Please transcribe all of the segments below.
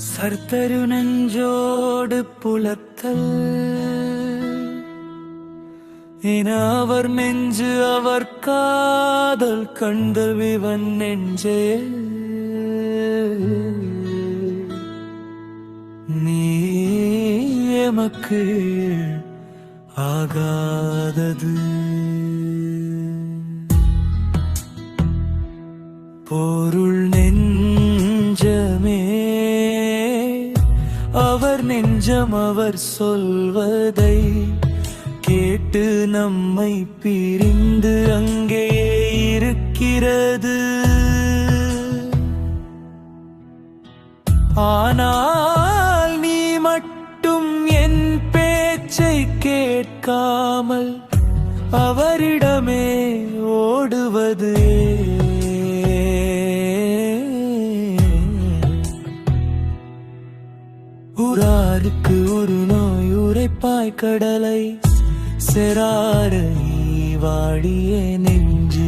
சர்த்தரு நெஞ்சோடு புலத்தல் என அவர் நெஞ்சு அவர் காதல் கண்டல் விவன் நெஞ்சே நீ எமக்கு ஆகாதது பொருள் நெஞ்சமே அவர் நெஞ்சம் அவர் சொல்வதை கேட்டு நம்மை பிரிந்து அங்கேயே இருக்கிறது. ஆனால் நீ மட்டும் என் பேச்சை கேட்காமல் அவரிடமே ஓடுவது ஊராருக்கு ஒரு நோய் உரைப்பாய் கடலை செரார வாடிய நெஞ்சு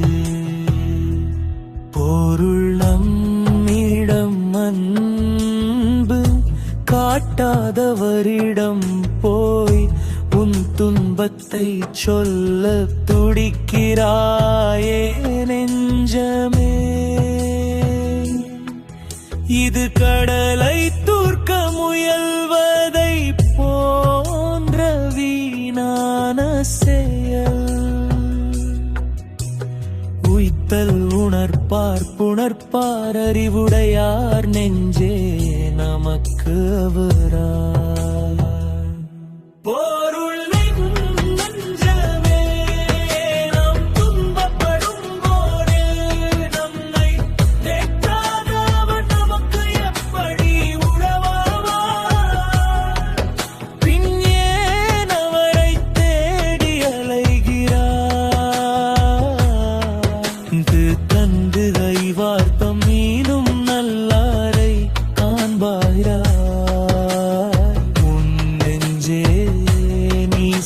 பொருள் நம்மிடம் அன்பு காட்டாதவரிடம் போய் உன் துன்பத்தை சொல்ல துடிக்கிறாயே நெஞ்சமே. இது கடலை தூர்க்க முயல்வதை போன்ற வீணான செயல். உய்த்தல் உணர்ப்பார் புணர்ப்பார் அறிவுடையார் நெஞ்சே நமக்கு அவரா.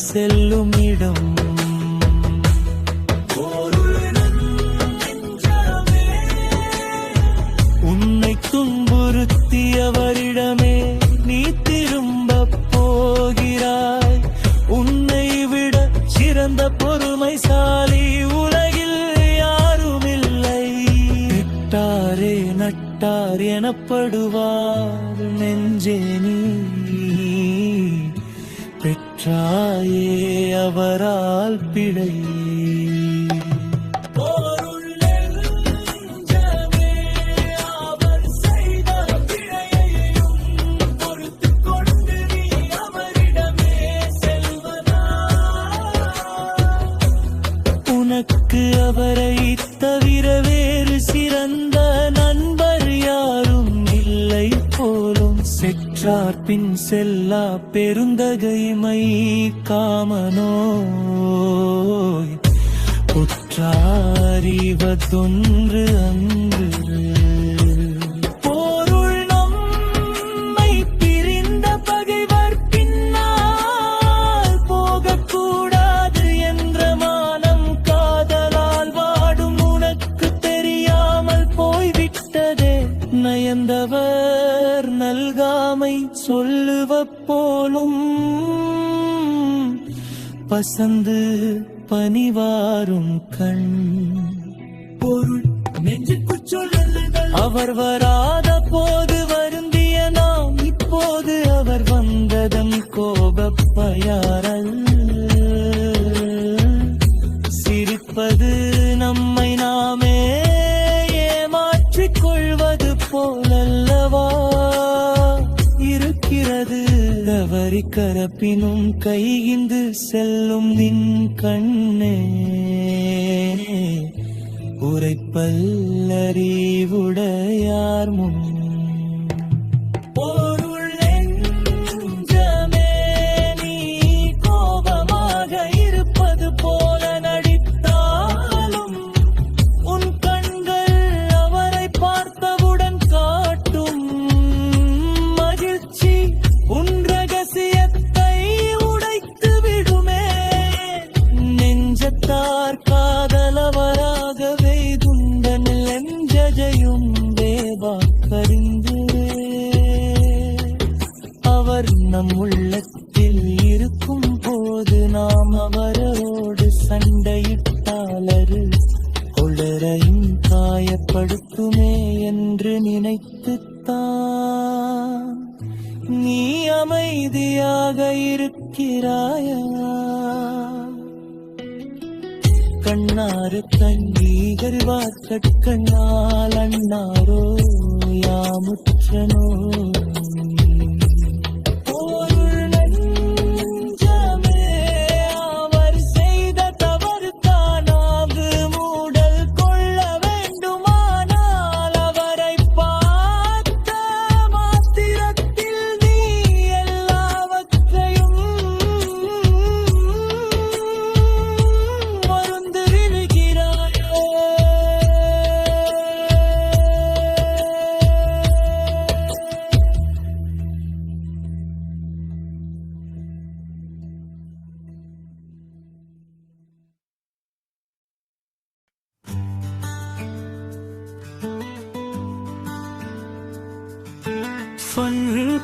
செல்லும் இடம் உன்னை துன்புறுத்தியவரிடமே நீ திரும்ப போகிறாய். உன்னை விட சிறந்த பொறுமைசாலி உலகில் யாருமில்லை. நட்டாரே நட்டார் எனப்படுவார் நெஞ்சே நீ பெற்றாயே அவரால் பிழை. உனக்கு அவரை தவிர வேறு சிறந்த நண்பர் யாரும் இல்லை போலும். செற்றார் பின் செல்லா பெருந்தகைமை காமனோய் உற்றாரிவதொன்று அன்று. பொருள் நம்மை பிரிந்த பகைவர் பின்னால் போகக்கூடாது என்ற மானம் காதலால் வாடும் உனக்கு தெரியாமல் போய்விட்டதே. நயந்தவர் நல்காமை சொல்லுவ போலும் பசந்து பனிவாரும் கண். பொருள் நெஞ்சுக்கு சொல்லுங்கள் அவர் வராத போது வருந்திய நாம் இப்போது அவர் வந்ததன் கோபப்பயாரல். சிரிப்பது நம்மை நாமே ஏமாற்றிக் கொள்வது போலல்லவா இருக்கிறது. தவறி கரப்பினும் கைகிந்து செல்லும் நின் கண்ணே உரைப்பல்லறிவுடையார் முன். பொருள் நெஞ்சமே நீ கோபமாக இருப்பது போல நடித்தாலும் உன் கண்கள் அவரை பார்த்தவுடன் காட்டும் மகிழ்ச்சி உன் ரகசியத்தை உடைத்து விடுமே. நெஞ்சத்தார் காதலவராகவே துண்டன் நெஞ்சஜையும் வேவா கரிந்த நம் உள்ளத்தில் இருக்கும் போது நாம் அவரோடு சண்டையிட்டாலரு கொள்ளரையும் காயப்படுத்துமே என்று நினைத்துத்தான் நீ அமைதியாக இருக்கிறாயா? கண்ணாறு கண்ணீகர் வார்க்கண்ணால் அண்ணாரோ யாமுற்றனோ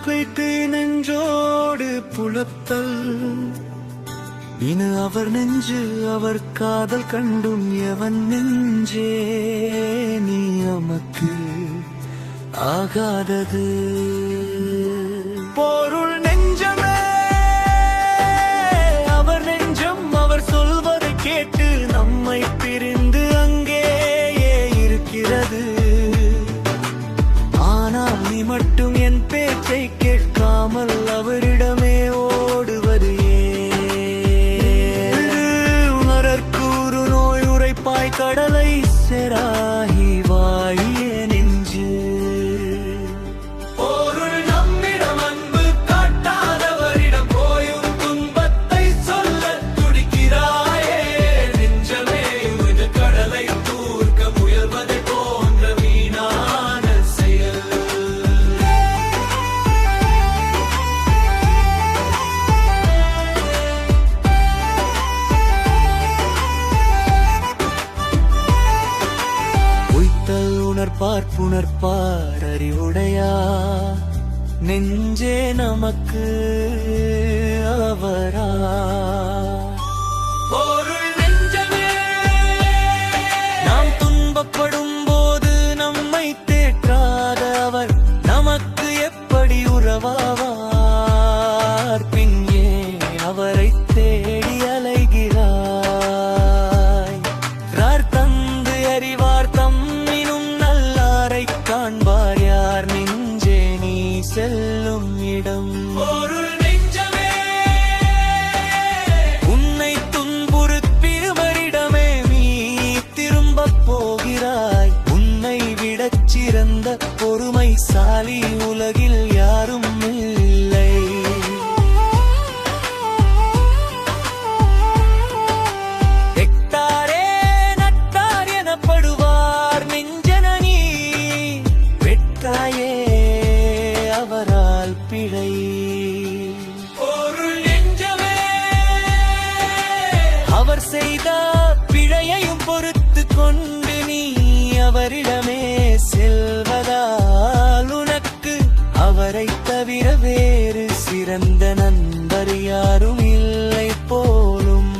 வைத்து நெஞ்சோடு புலத்தல் இனு அவர் நெஞ்சு அவர் காதல் கண்டும் எவன் நெஞ்சே நீ நமக்கு ஆகாதது பொருள் நெஞ்சமே அவர் நெஞ்சம் அவர் சொல்வதை கேட்டு நம்மை பிரிந்து அங்கேயே இருக்கிறது. ஆனால் நீ மட்டும் என் பேச்சை கேட்காமல் அவரிடமே ஓடுவது உணரற்கூறு நோய் உரைப்பாய் கடலை செராகி வாயே நெஞ்சு பொருள் நம்மிடம் அன்பு காட்டாதவரிடம் போயும் துன்பத்தை சொல்ல துடிக்கிறாயே நெஞ்சமே இது கடலை தூர்க்க முயல்வதை போன்ற வீணான செயல். புணர்ப்பார் அறிவுடையா நெஞ்சே நமக்கு அவரா பொருள் நெஞ்சமே நாம் துன்பப்படும் போது நம்மை தேற்றாத அவர் நமக்கு எப்படி உறவாவார்? பின்னே அவரை தேடி அலைகிறாய் தந்து அறிவார் தம்மினும் காண்பார் யார் நெஞ்சே நீ செல்லும் இடம். பொருள் நெஞ்சமே உன்னை துன்புறுத்தியவரிடமே நீ திரும்பப் போகிறாய். உன்னை விடச் சிறந்த பொறுமைசாலி உலகில் யாரும் இல்லை. எட்டாரே நட்டார் எனப்படுவார் நெஞ்சனி வெட்டாயே அவரால் பிழை. பொருள் நெஞ்சமே அவர் செய்த பிழையையும் பொறுத்து கொண்டு நீ அவரிடமே செல்வதால் உனக்கு அவரை தவிர வேறு சிறந்த நண்பர் யாரும் இல்லை போலும்.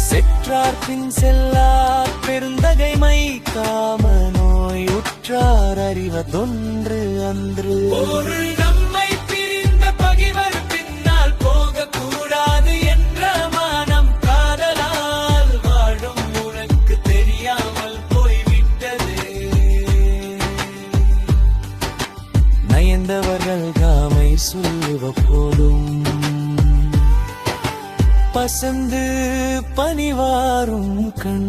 செற்றார் பின் செல்லார் பெருந்தகைமை காம நோய் உற்றார் அறிவதொன்று அன்று. பொருள் நம்மை பிரிந்த பகைவர் பின்னால் போக கூடாது என்ற மானம் காதலால் வாழும் உனக்கு தெரியாமல் போய்விட்டது. நயந்தவர்கள் காமை சொல்லுவ போலும் பசந்து பனிவாரும் கண்.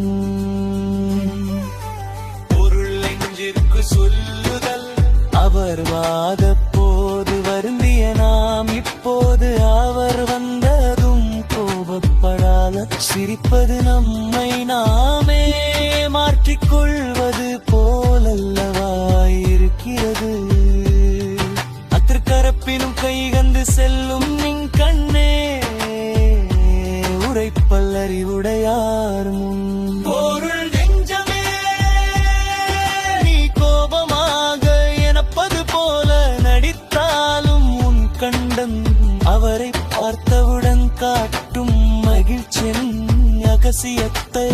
பொருள் நெஞ்சிற்கு சொல்லுதல் அவர் வாத போது வருந்திய நாம் இப்போது அவர் வந்ததும் கோபப்படாத சிரிப்பது நம்மை நாமே மாற்றிக்கொள்வது போலல்லவாயிருக்கிறது. அத்திருக்கரப்பினும் கைகந்து செல்லும் நின் கண்ணே உரைப்பல்லறிவுடையார் முன். பொருள் நெஞ்சமே நீ கோபமாக எனப்பது போல நடித்தாலும் ரகசியத்தை